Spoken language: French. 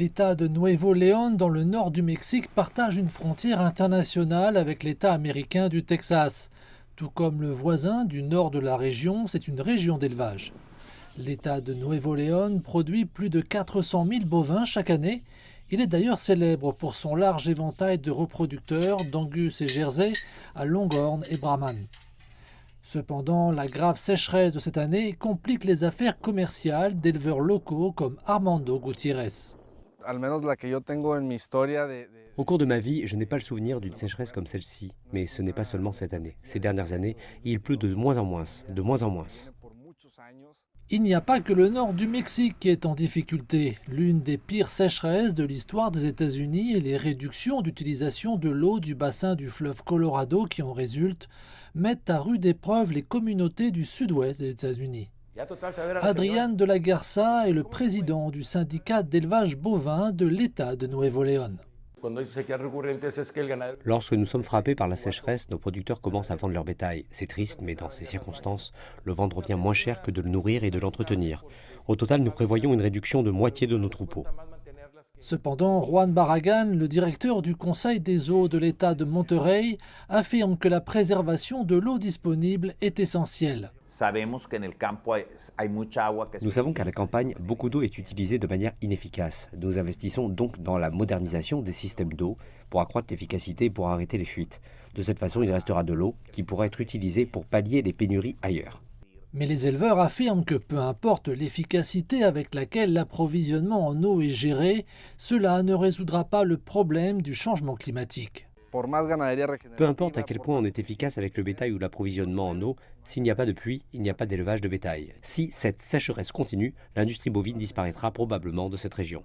L'État de Nuevo León, dans le nord du Mexique, partage une frontière internationale avec l'État américain du Texas. Tout comme le voisin du nord de la région, c'est une région d'élevage. L'État de Nuevo León produit plus de 400 000 bovins chaque année. Il est d'ailleurs célèbre pour son large éventail de reproducteurs d'Angus et Jersey à Longhorn et Brahman. Cependant, la grave sécheresse de cette année complique les affaires commerciales d'éleveurs locaux comme Armando Gutiérrez. Au cours de ma vie, je n'ai pas le souvenir d'une sécheresse comme celle-ci, mais ce n'est pas seulement cette année. Ces dernières années, il pleut de moins en moins, de moins en moins. Il n'y a pas que le nord du Mexique qui est en difficulté. L'une des pires sécheresses de l'histoire des États-Unis et les réductions d'utilisation de l'eau du bassin du fleuve Colorado qui en résultent mettent à rude épreuve les communautés du sud-ouest des États-Unis. Adrián de la Garza est le président du syndicat d'élevage bovin de l'État de Nuevo León. Lorsque nous sommes frappés par la sécheresse, nos producteurs commencent à vendre leur bétail. C'est triste, mais dans ces circonstances, le vendre revient moins cher que de le nourrir et de l'entretenir. Au total, nous prévoyons une réduction de moitié de nos troupeaux. Cependant, Juan Barragán, le directeur du Conseil des eaux de l'État de Monterrey, affirme que la préservation de l'eau disponible est essentielle. Nous savons qu'à la campagne, beaucoup d'eau est utilisée de manière inefficace. Nous investissons donc dans la modernisation des systèmes d'eau pour accroître l'efficacité et pour arrêter les fuites. De cette façon, il restera de l'eau qui pourra être utilisée pour pallier les pénuries ailleurs. Mais les éleveurs affirment que peu importe l'efficacité avec laquelle l'approvisionnement en eau est géré, cela ne résoudra pas le problème du changement climatique. Peu importe à quel point on est efficace avec le bétail ou l'approvisionnement en eau, s'il n'y a pas de pluie, il n'y a pas d'élevage de bétail. Si cette sécheresse continue, l'industrie bovine disparaîtra probablement de cette région.